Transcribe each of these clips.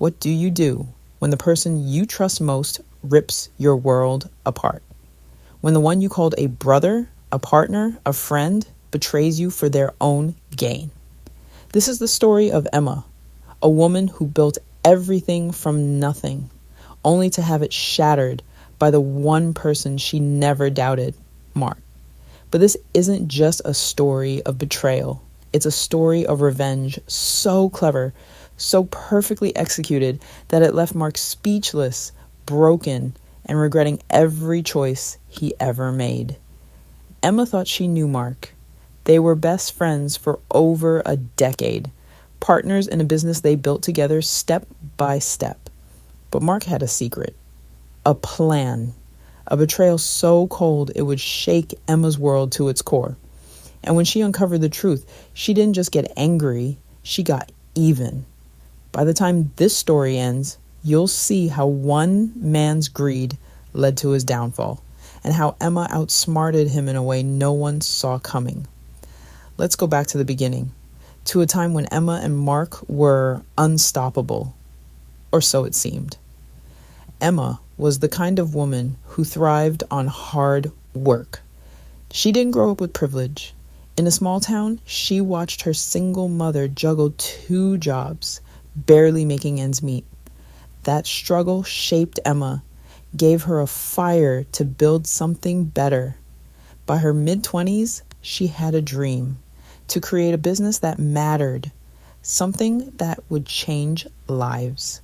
What do you do when the person you trust most rips your world apart? When the one you called a brother, a partner, a friend betrays you for their own gain? This is the story of Emma, a woman who built everything from nothing, only to have it shattered by the one person she never doubted, Mark. But this isn't just a story of betrayal. It's a story of revenge, so clever, so perfectly executed that it left Mark speechless, broken, and regretting every choice he ever made. Emma thought she knew Mark. They were best friends for over a decade, partners in a business they built together step by step. But Mark had a secret, a plan, a betrayal so cold it would shake Emma's world to its core. And when she uncovered the truth, she didn't just get angry, she got even. By the time this story ends, you'll see how one man's greed led to his downfall, and how Emma outsmarted him in a way no one saw coming. Let's go back to the beginning, to a time when Emma and Mark were unstoppable, or so it seemed. Emma was the kind of woman who thrived on hard work. She didn't grow up with privilege. In a small town, she watched her single mother juggle 2 jobs, barely making ends meet. That struggle shaped Emma, gave her a fire to build something better. By her mid-20s, she had a dream to create a business that mattered, something that would change lives.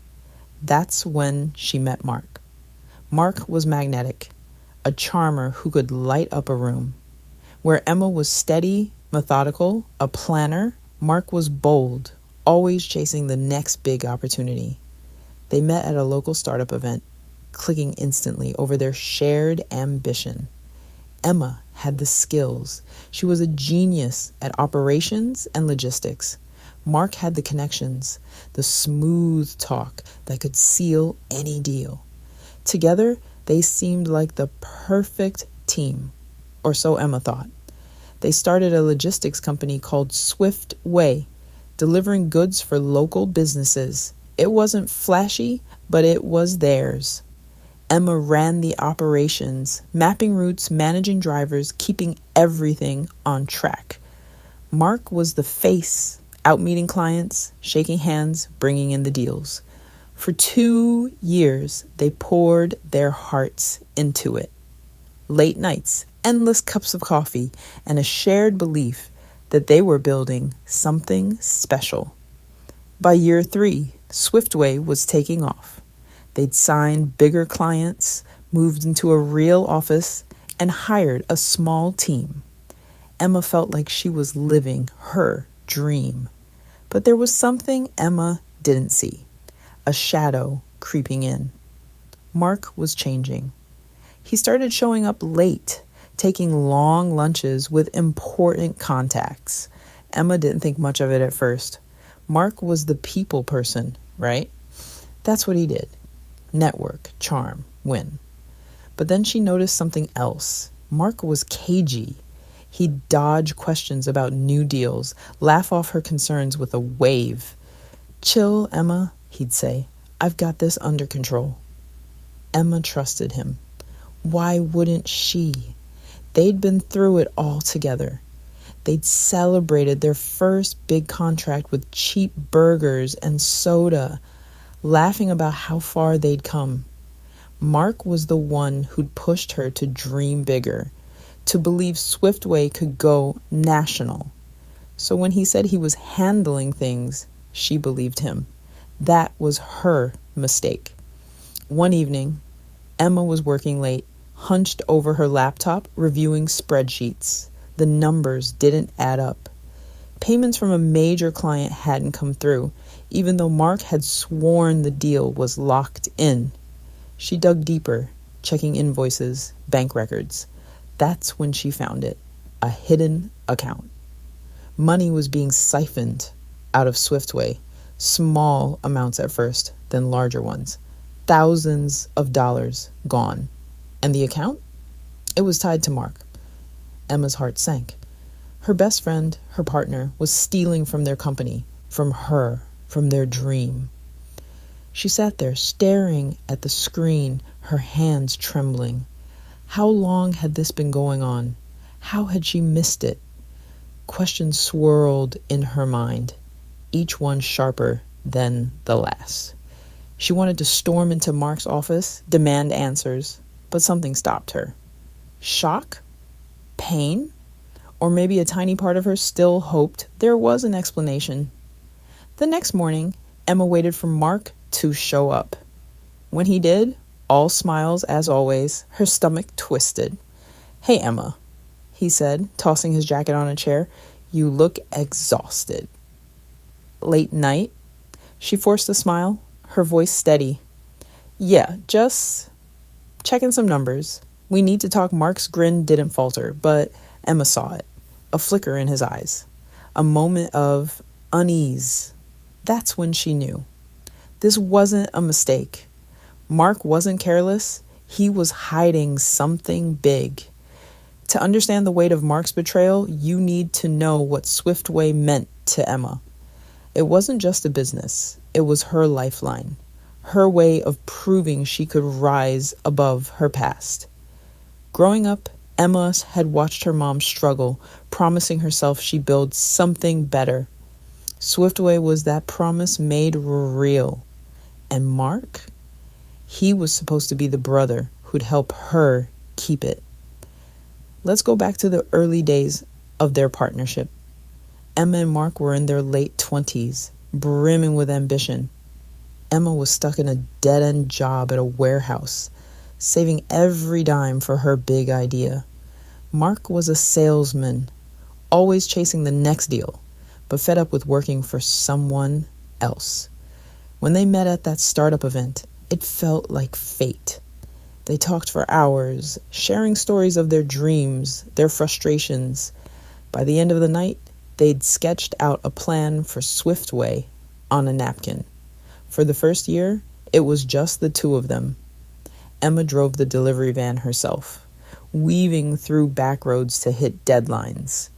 That's when she met Mark. Mark was magnetic, a charmer who could light up a room. Where Emma was steady, methodical, a planner, Mark was bold, always chasing the next big opportunity. They met at a local startup event, clicking instantly over their shared ambition. Emma had the skills. She was a genius at operations and logistics. Mark had the connections, the smooth talk that could seal any deal. Together, they seemed like the perfect team, or so Emma thought. They started a logistics company called Swift Way, delivering goods for local businesses. It wasn't flashy, but it was theirs. Emma ran the operations, mapping routes, managing drivers, keeping everything on track. Mark was the face, out meeting clients, shaking hands, bringing in the deals. For 2 years, they poured their hearts into it. Late nights, endless cups of coffee, and a shared belief that they were building something special. By year 3, Swiftway was taking off. They'd signed bigger clients, moved into a real office, and hired a small team. Emma felt like she was living her dream. But there was something Emma didn't see, a shadow creeping in. Mark was changing. He started showing up late, taking long lunches with important contacts. Emma didn't think much of it at first. Mark was the people person, right? That's what he did. Network, charm, win. But then she noticed something else. Mark was cagey. He'd dodge questions about new deals, laugh off her concerns with a wave. "Chill, Emma," he'd say. "I've got this under control." Emma trusted him. Why wouldn't she? They'd been through it all together. They'd celebrated their first big contract with cheap burgers and soda, laughing about how far they'd come. Mark was the one who'd pushed her to dream bigger, to believe Swiftway could go national. So when he said he was handling things, she believed him. That was her mistake. One evening, Emma was working late, hunched over her laptop, reviewing spreadsheets. The numbers didn't add up. Payments from a major client hadn't come through, even though Mark had sworn the deal was locked in. She dug deeper, checking invoices, bank records. That's when she found it, a hidden account. Money was being siphoned out of Swiftway, small amounts at first, then larger ones. Thousands of dollars gone. And the account? It was tied to Mark. Emma's heart sank. Her best friend, her partner, was stealing from their company, from her, from their dream. She sat there staring at the screen, her hands trembling. How long had this been going on? How had she missed it? Questions swirled in her mind, each one sharper than the last. She wanted to storm into Mark's office, demand answers, but something stopped her. Shock? Pain? Or maybe a tiny part of her still hoped there was an explanation. The next morning, Emma waited for Mark to show up. When he did, all smiles as always, her stomach twisted. "Hey, Emma," he said, tossing his jacket on a chair. "You look exhausted." "Late night?" She forced a smile, her voice steady. "Yeah, just checking some numbers. We need to talk." Mark's grin didn't falter, but Emma saw it. A flicker in his eyes. A moment of unease. That's when she knew. This wasn't a mistake. Mark wasn't careless. He was hiding something big. To understand the weight of Mark's betrayal, you need to know what Swiftway meant to Emma. It wasn't just a business. It was her lifeline. Her way of proving she could rise above her past. Growing up, Emma had watched her mom struggle, promising herself she'd build something better. Swiftway was that promise made real. And Mark? He was supposed to be the brother who'd help her keep it. Let's go back to the early days of their partnership. Emma and Mark were in their late 20s, brimming with ambition. Emma was stuck in a dead-end job at a warehouse, saving every dime for her big idea. Mark was a salesman, always chasing the next deal, but fed up with working for someone else. When they met at that startup event, it felt like fate. They talked for hours, sharing stories of their dreams, their frustrations. By the end of the night, they'd sketched out a plan for Swiftway on a napkin. For the first year, it was just the two of them. Emma drove the delivery van herself, weaving through back roads to hit deadlines.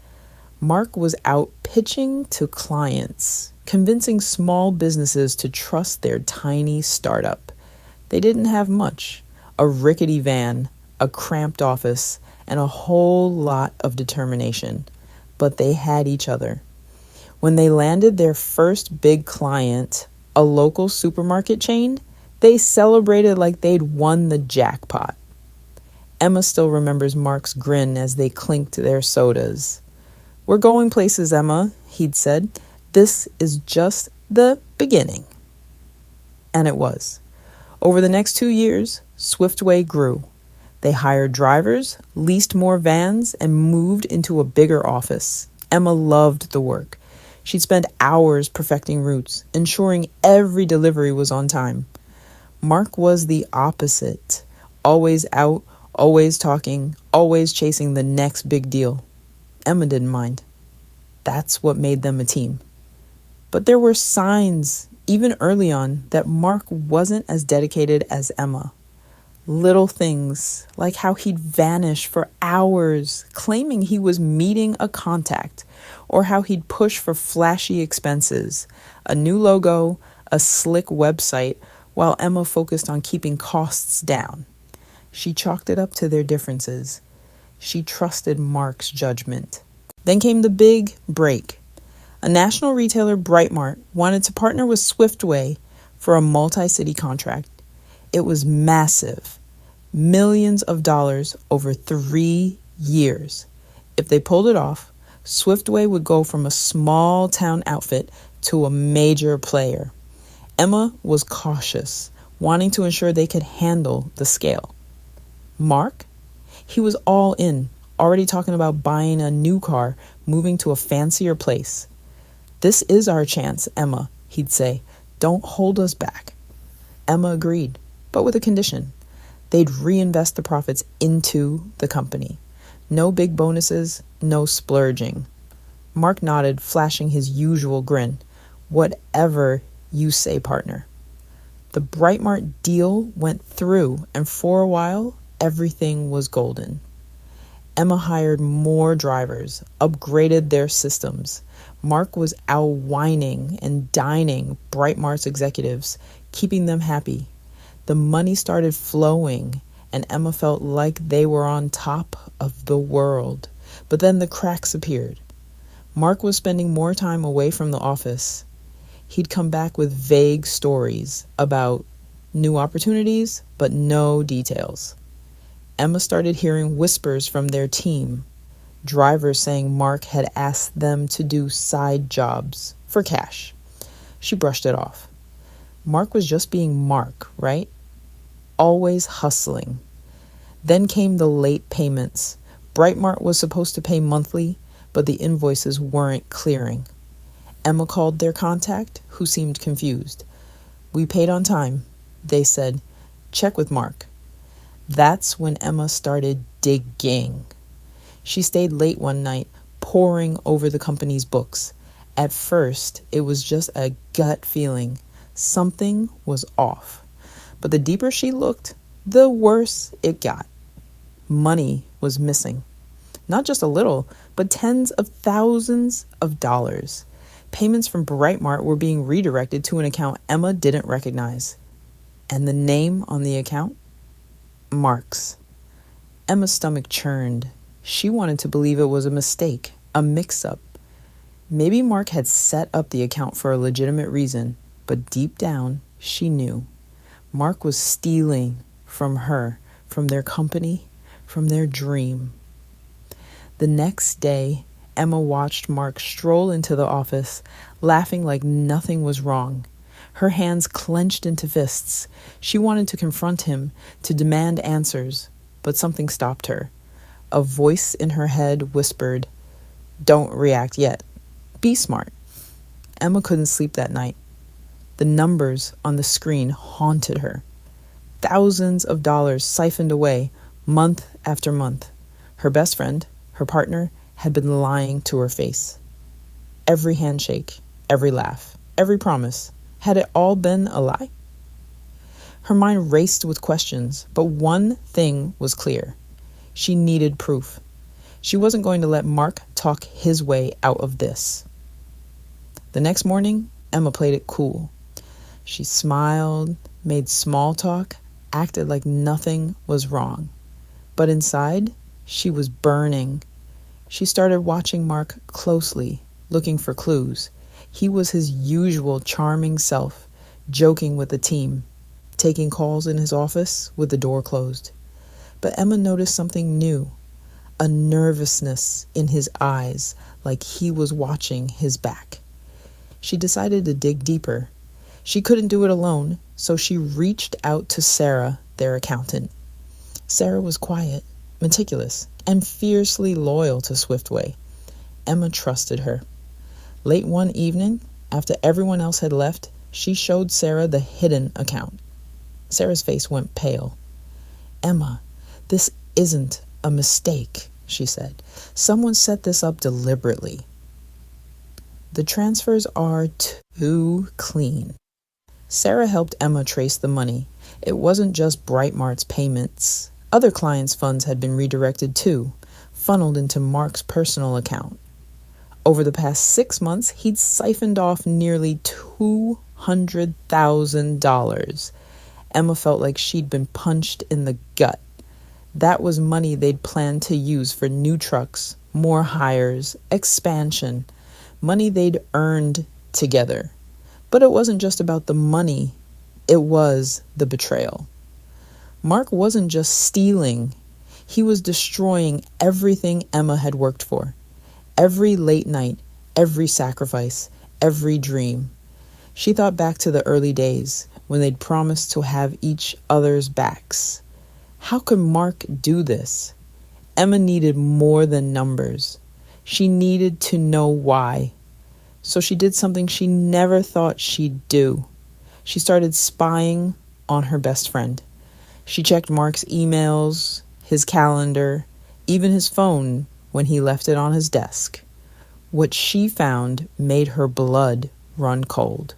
Mark was out pitching to clients, convincing small businesses to trust their tiny startup. They didn't have much: a rickety van, a cramped office, and a whole lot of determination. But they had each other. When they landed their first big client, a local supermarket chain, they celebrated like they'd won the jackpot. Emma still remembers Mark's grin as they clinked their sodas. "We're going places, Emma," he'd said. "This is just the beginning." And it was. Over the next 2 years, Swiftway grew. They hired drivers, leased more vans, and moved into a bigger office. Emma loved the work. She'd spend hours perfecting routes, ensuring every delivery was on time. Mark was the opposite. Always out, always talking, always chasing the next big deal. Emma didn't mind. That's what made them a team. But there were signs, even early on, that Mark wasn't as dedicated as Emma. Little things, like how he'd vanish for hours, claiming he was meeting a contact, or how he'd push for flashy expenses, a new logo, a slick website, while Emma focused on keeping costs down. She chalked it up to their differences. She trusted Mark's judgment. Then came the big break. A national retailer, Brightmart, wanted to partner with Swiftway for a multi-city contract. It was massive. Millions of dollars over 3 years. If they pulled it off, Swiftway would go from a small town outfit to a major player. Emma was cautious, wanting to ensure they could handle the scale. Mark? He was all in, already talking about buying a new car, moving to a fancier place. "This is our chance, Emma," he'd say. "Don't hold us back." Emma agreed, but with a condition. They'd reinvest the profits into the company. No big bonuses, no splurging. Mark nodded, flashing his usual grin. "Whatever you say, partner." The Brightmart deal went through, and for a while, everything was golden. Emma hired more drivers, upgraded their systems. Mark was out whining and dining Brightmart's executives, keeping them happy. The money started flowing, and Emma felt like they were on top of the world. But then the cracks appeared. Mark was spending more time away from the office. He'd come back with vague stories about new opportunities, but no details. Emma started hearing whispers from their team, drivers saying Mark had asked them to do side jobs for cash. She brushed it off. Mark was just being Mark, right? Always hustling. Then came the late payments. Brightmart was supposed to pay monthly, but the invoices weren't clearing. Emma called their contact, who seemed confused. "We paid on time," they said. "Check with Mark." That's when Emma started digging. She stayed late one night, poring over the company's books. At first, it was just a gut feeling. Something was off. But the deeper she looked, the worse it got. Money was missing. Not just a little, but tens of thousands of dollars. Payments from Brightmart were being redirected to an account Emma didn't recognize. And the name on the account? Mark's. Emma's stomach churned. She wanted to believe it was a mistake, a mix-up. Maybe Mark had set up the account for a legitimate reason, but deep down, she knew. Mark was stealing from her, from their company, from their dream. The next day, Emma watched Mark stroll into the office, laughing like nothing was wrong. Her hands clenched into fists. She wanted to confront him, to demand answers, but something stopped her. A voice in her head whispered, "Don't react yet. Be smart." Emma couldn't sleep that night. The numbers on the screen haunted her. Thousands of dollars siphoned away, month after month. Her best friend, her partner, had been lying to her face. Every handshake, every laugh, every promise. Had it all been a lie? Her mind raced with questions, but one thing was clear. She needed proof. She wasn't going to let Mark talk his way out of this. The next morning, Emma played it cool. She smiled, made small talk, acted like nothing was wrong. But inside, she was burning. She started watching Mark closely, looking for clues. He was his usual charming self, joking with the team, taking calls in his office with the door closed. But Emma noticed something new, a nervousness in his eyes, like he was watching his back. She decided to dig deeper. She couldn't do it alone, so she reached out to Sarah, their accountant. Sarah was quiet, meticulous, and fiercely loyal to Swiftway. Emma trusted her. Late one evening, after everyone else had left, she showed Sarah the hidden account. Sarah's face went pale. "Emma, this isn't a mistake," she said. "Someone set this up deliberately. The transfers are too clean." Sarah helped Emma trace the money. It wasn't just Brightmart's payments. Other clients' funds had been redirected too, funneled into Mark's personal account. Over the past 6 months, he'd siphoned off nearly $200,000. Emma felt like she'd been punched in the gut. That was money they'd planned to use for new trucks, more hires, expansion, money they'd earned together. But it wasn't just about the money, it was the betrayal. Mark wasn't just stealing, he was destroying everything Emma had worked for. Every late night, every sacrifice, every dream. She thought back to the early days when they'd promised to have each other's backs. How could Mark do this? Emma needed more than numbers. She needed to know why. So she did something she never thought she'd do. She started spying on her best friend. She checked Mark's emails, his calendar, even his phone when he left it on his desk. What she found made her blood run cold.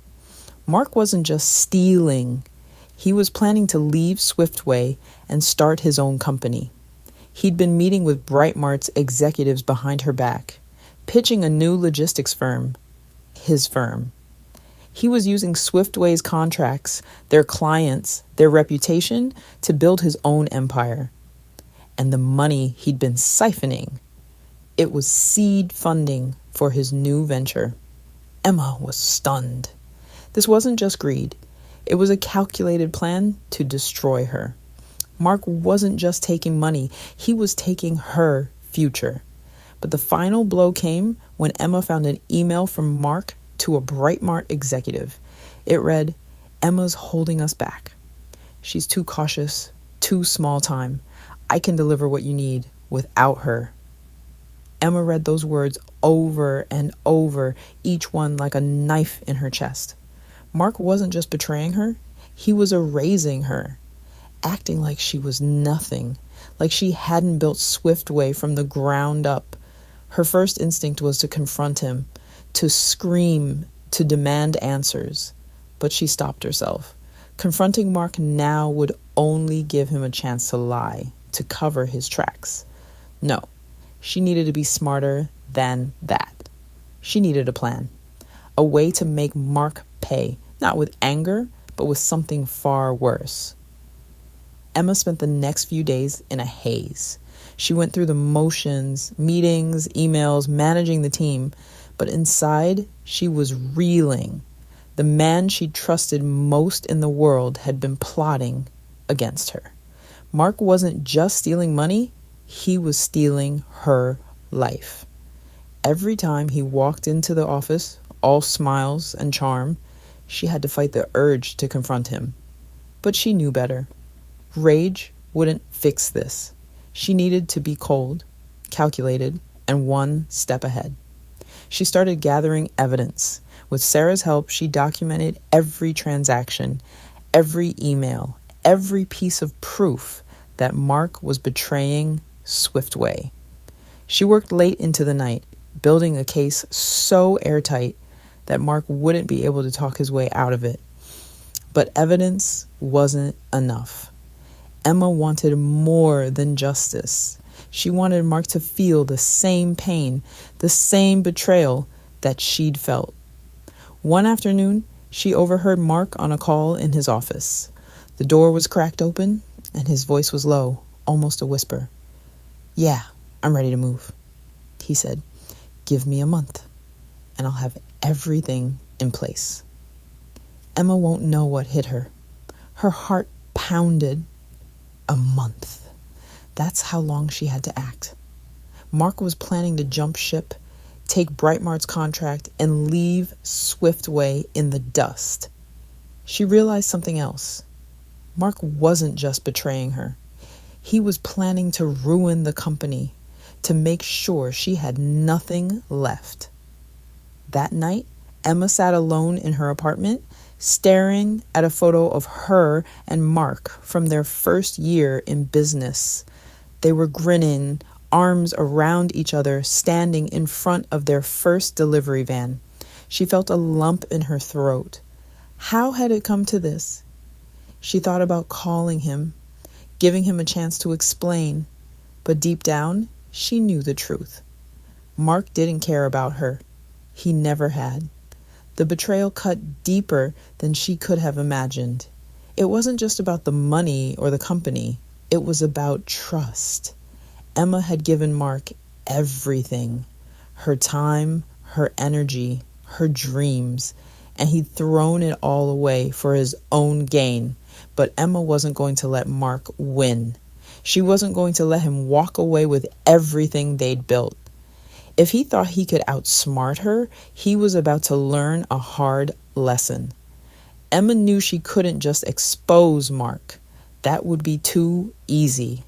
Mark wasn't just stealing. He was planning to leave Swiftway and start his own company. He'd been meeting with Brightmart's executives behind her back, pitching a new logistics firm, his firm. He was using Swiftway's contracts, their clients, their reputation to build his own empire. And the money he'd been siphoning, it was seed funding for his new venture. Emma was stunned. This wasn't just greed. It was a calculated plan to destroy her. Mark wasn't just taking money, he was taking her future. But the final blow came when Emma found an email from Mark to a Brightmart executive. It read, "Emma's holding us back. She's too cautious, too small time. I can deliver what you need without her." Emma read those words over and over, each one like a knife in her chest. Mark wasn't just betraying her, he was erasing her, acting like she was nothing, like she hadn't built Swiftway from the ground up. Her first instinct was to confront him, to scream, to demand answers. But she stopped herself. Confronting Mark now would only give him a chance to lie, to cover his tracks. No, she needed to be smarter than that. She needed a plan, a way to make Mark pay, not with anger, but with something far worse. Emma spent the next few days in a haze. She went through the motions, meetings, emails, managing the team, but inside she was reeling. The man she trusted most in the world had been plotting against her. Mark wasn't just stealing money, he was stealing her life. Every time he walked into the office, all smiles and charm, she had to fight the urge to confront him. But she knew better. Rage wouldn't fix this. She needed to be cold, calculated, and one step ahead. She started gathering evidence. With Sarah's help, she documented every transaction, every email, every piece of proof that Mark was betraying Swiftway. She worked late into the night, building a case so airtight that Mark wouldn't be able to talk his way out of it. But evidence wasn't enough. Emma wanted more than justice. She wanted Mark to feel the same pain, the same betrayal that she'd felt. One afternoon, she overheard Mark on a call in his office. The door was cracked open, and his voice was low, almost a whisper. "Yeah, I'm ready to move," he said. "Give me a month, and I'll have everything in place." Emma won't know what hit her. Her heart pounded. A month. That's how long she had to act. Mark was planning to jump ship, take Brightmart's contract, and leave Swiftway in the dust. She realized something else. Mark wasn't just betraying her. He was planning to ruin the company, to make sure she had nothing left. That night, Emma sat alone in her apartment, staring at a photo of her and Mark from their first year in business. They were grinning, arms around each other, standing in front of their first delivery van. She felt a lump in her throat. How had it come to this? She thought about calling him, giving him a chance to explain, but deep down, she knew the truth. Mark didn't care about her. He never had. The betrayal cut deeper than she could have imagined. It wasn't just about the money or the company. It was about trust. Emma had given Mark everything. Her time, her energy, her dreams, and he'd thrown it all away for his own gain. But Emma wasn't going to let Mark win. She wasn't going to let him walk away with everything they'd built. If he thought he could outsmart her, he was about to learn a hard lesson. Emma knew she couldn't just expose Mark. That would be too easy.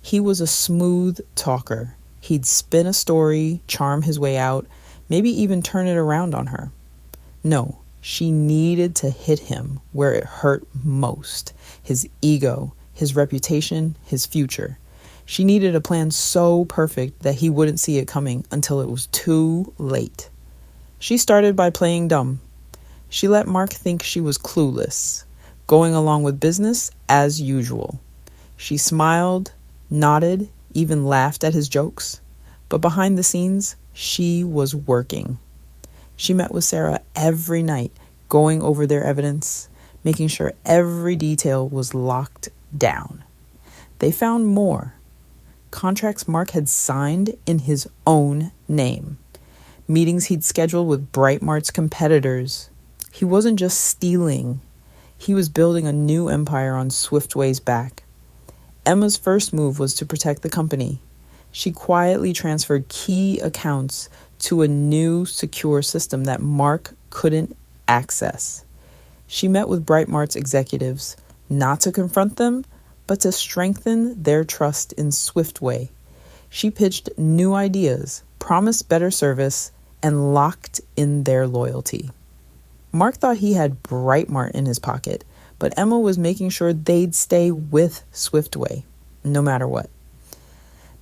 He was a smooth talker. He'd spin a story, charm his way out, maybe even turn it around on her. No, she needed to hit him where it hurt most. His ego, his reputation, his future. She needed a plan so perfect that he wouldn't see it coming until it was too late. She started by playing dumb. She let Mark think she was clueless, going along with business as usual. She smiled, nodded, even laughed at his jokes. But behind the scenes, she was working. She met with Sarah every night, going over their evidence, making sure every detail was locked down. They found more. Contracts Mark had signed in his own name. Meetings he'd scheduled with Brightmart's competitors. He wasn't just stealing. He was building a new empire on Swiftway's back. Emma's first move was to protect the company. She quietly transferred key accounts to a new secure system that Mark couldn't access. She met with Brightmart's executives, not to confront them, but to strengthen their trust in Swiftway. She pitched new ideas, promised better service, and locked in their loyalty. Mark thought he had Brightmart in his pocket, but Emma was making sure they'd stay with Swiftway, no matter what.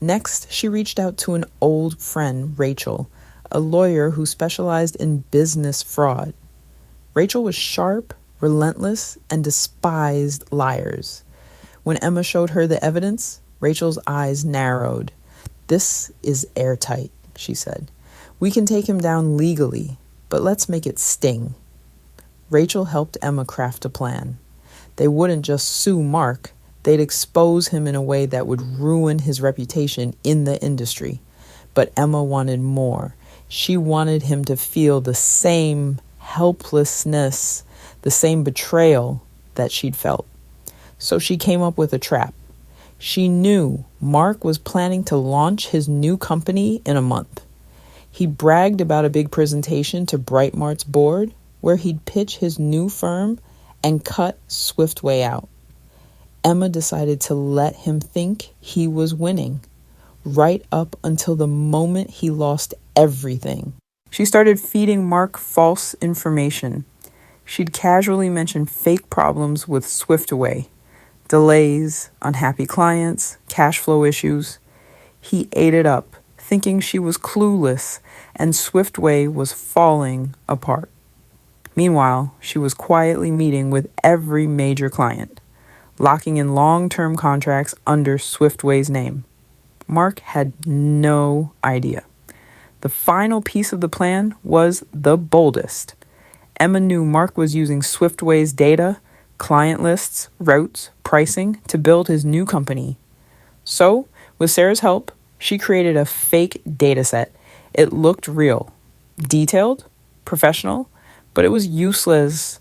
Next, she reached out to an old friend, Rachel, a lawyer who specialized in business fraud. Rachel was sharp, relentless, and despised liars. When Emma showed her the evidence, Rachel's eyes narrowed. "This is airtight," she said. "We can take him down legally, but let's make it sting." Rachel helped Emma craft a plan. They wouldn't just sue Mark, they'd expose him in a way that would ruin his reputation in the industry. But Emma wanted more. She wanted him to feel the same helplessness, the same betrayal that she'd felt. So she came up with a trap. She knew Mark was planning to launch his new company in a month. He bragged about a big presentation to Brightmart's board where he'd pitch his new firm and cut Swiftway out. Emma decided to let him think he was winning, right up until the moment he lost everything. She started feeding Mark false information. She'd casually mention fake problems with Swiftway, delays, unhappy clients, cash flow issues. He ate it up, thinking she was clueless and Swiftway was falling apart. Meanwhile, she was quietly meeting with every major client, locking in long-term contracts under Swiftway's name. Mark had no idea. The final piece of the plan was the boldest. Emma knew Mark was using Swiftway's data, client lists, routes, pricing to build his new company. So, with Sarah's help, she created a fake data set. It looked real, detailed, professional, but it was useless.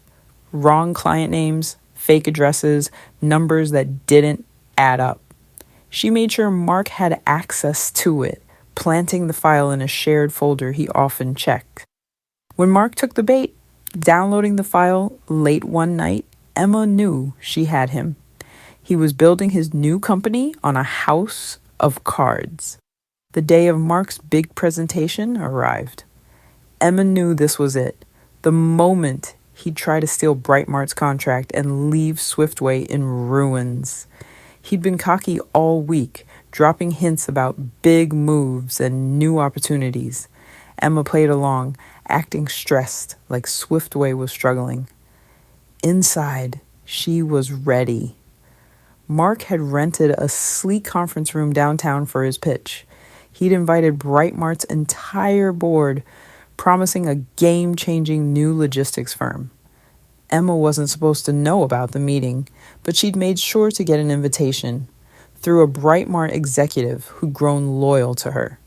Wrong client names, fake addresses, numbers that didn't add up. She made sure Mark had access to it, planting the file in a shared folder he often checked. When Mark took the bait, downloading the file late one night, Emma knew she had him. He was building his new company on a house of cards. The day of Mark's big presentation arrived. Emma knew this was it. The moment he'd try to steal Brightmart's contract and leave Swiftway in ruins. He'd been cocky all week, dropping hints about big moves and new opportunities. Emma played along, acting stressed, like Swiftway was struggling. Inside, she was ready. Mark had rented a sleek conference room downtown for his pitch. He'd invited Brightmart's entire board, promising a game-changing new logistics firm. Emma wasn't supposed to know about the meeting, but she'd made sure to get an invitation through a Brightmart executive who'd grown loyal to her.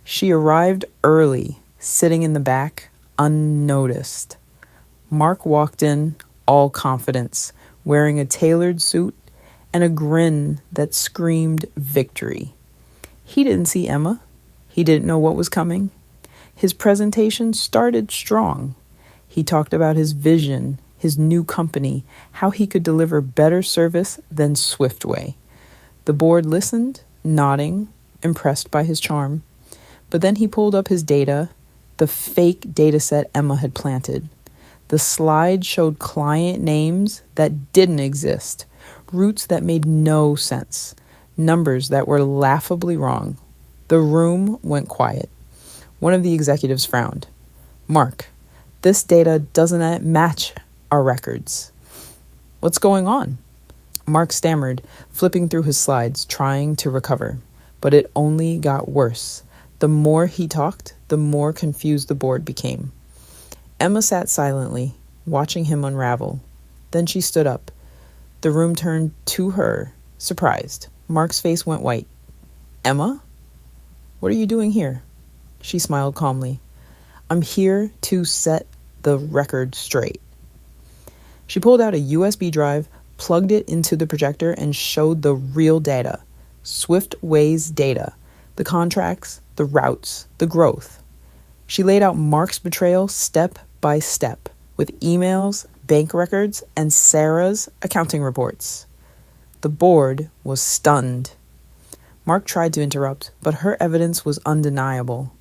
She arrived early, sitting in the back, unnoticed. Mark walked in, all confidence, wearing a tailored suit and a grin that screamed victory. He didn't see Emma. He didn't know what was coming. His presentation started strong. He talked about his vision, his new company, how he could deliver better service than Swiftway. The board listened, nodding, impressed by his charm. But then he pulled up his data, the fake data set Emma had planted. The slide showed client names that didn't exist, routes that made no sense, numbers that were laughably wrong. The room went quiet. One of the executives frowned. "Mark, this data doesn't match our records." "What's going on?" Mark stammered, flipping through his slides, trying to recover. But it only got worse. The more he talked, the more confused the board became. Emma sat silently, watching him unravel. Then she stood up. The room turned to her, surprised. Mark's face went white. "Emma? What are you doing here?" She smiled calmly. "I'm here to set the record straight." She pulled out a USB drive, plugged it into the projector, and showed the real data. Swiftway's data. The contracts, the routes, the growth. She laid out Mark's betrayal step by step, with emails, bank records, and Sarah's accounting reports. The board was stunned. Mark tried to interrupt, but her evidence was undeniable.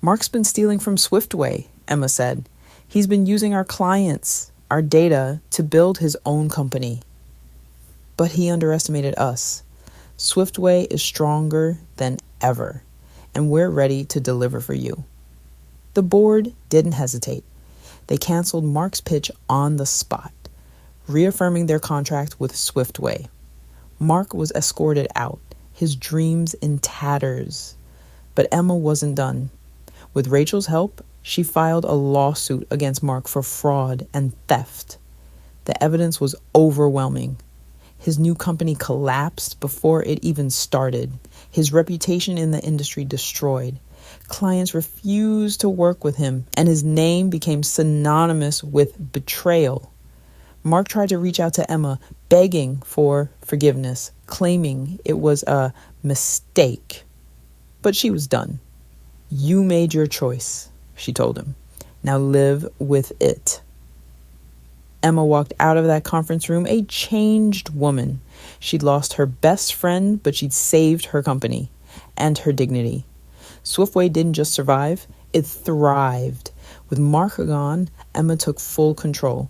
"Mark's been stealing from Swiftway," Emma said. "He's been using our clients, our data, to build his own company." But he underestimated us. Swiftway is stronger than ever, and we're ready to deliver for you. The board didn't hesitate. They canceled Mark's pitch on the spot, reaffirming their contract with Swiftway. Mark was escorted out, his dreams in tatters. But Emma wasn't done. With Rachel's help, she filed a lawsuit against Mark for fraud and theft. The evidence was overwhelming. His new company collapsed before it even started. His reputation in the industry destroyed. Clients refused to work with him, and his name became synonymous with betrayal. Mark tried to reach out to Emma, begging for forgiveness, claiming it was a mistake. But she was done. "You made your choice," she told him. "Now live with it." Emma walked out of that conference room a changed woman. She'd lost her best friend, but she'd saved her company and her dignity. Swiftway didn't just survive, it thrived. With Mark gone, Emma took full control,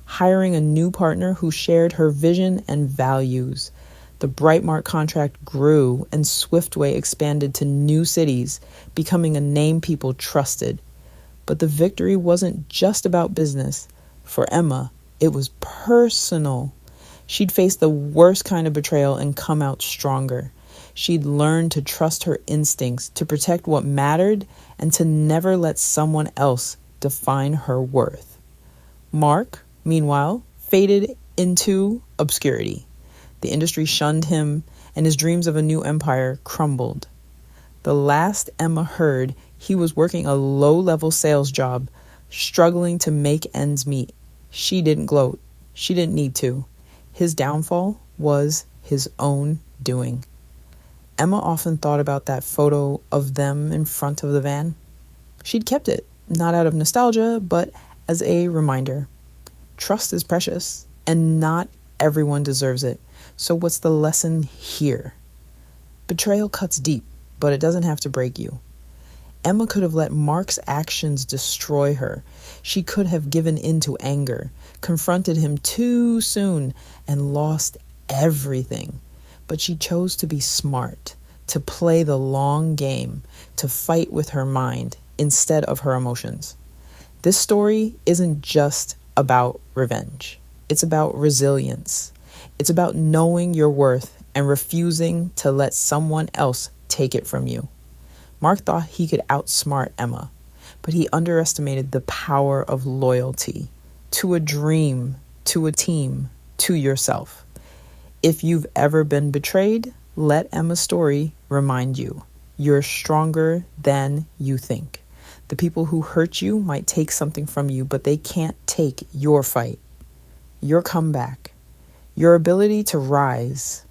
hiring a new partner who shared her vision and values. The Brightmark contract grew, and Swiftway expanded to new cities, becoming a name people trusted. But the victory wasn't just about business. For Emma, it was personal. She'd faced the worst kind of betrayal and come out stronger. She'd learned to trust her instincts, to protect what mattered, and to never let someone else define her worth. Mark, meanwhile, faded into obscurity. The industry shunned him, and his dreams of a new empire crumbled. The last Emma heard, he was working a low-level sales job, struggling to make ends meet. She didn't gloat. She didn't need to. His downfall was his own doing. Emma often thought about that photo of them in front of the van. She'd kept it, not out of nostalgia, but as a reminder. Trust is precious, and not everyone deserves it. So what's the lesson here? Betrayal cuts deep, but it doesn't have to break you. Emma could have let Mark's actions destroy her. She could have given in to anger, confronted him too soon, and lost everything. But she chose to be smart, to play the long game, to fight with her mind instead of her emotions. This story isn't just about revenge. It's about resilience. It's about knowing your worth and refusing to let someone else take it from you. Mark thought he could outsmart Emma, but he underestimated the power of loyalty to a dream, to a team, to yourself. If you've ever been betrayed, let Emma's story remind you. You're stronger than you think. The people who hurt you might take something from you, but they can't take your fight, your comeback, your ability to rise.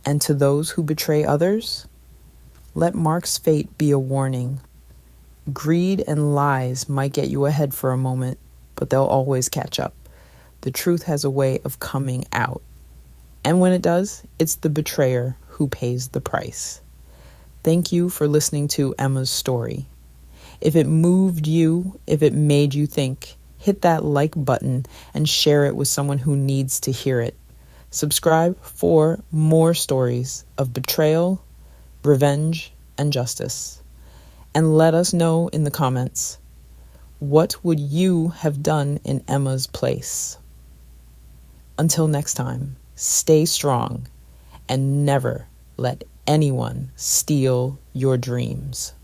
And to those who betray others, let Mark's fate be a warning. Greed and lies might get you ahead for a moment, but they'll always catch up. The truth has a way of coming out. And when it does, it's the betrayer who pays the price. Thank you for listening to Emma's story. If it moved you, if it made you think, hit that like button and share it with someone who needs to hear it. Subscribe for more stories of betrayal, revenge, and justice. And let us know in the comments, what would you have done in Emma's place? Until next time, stay strong and never let anyone steal your dreams.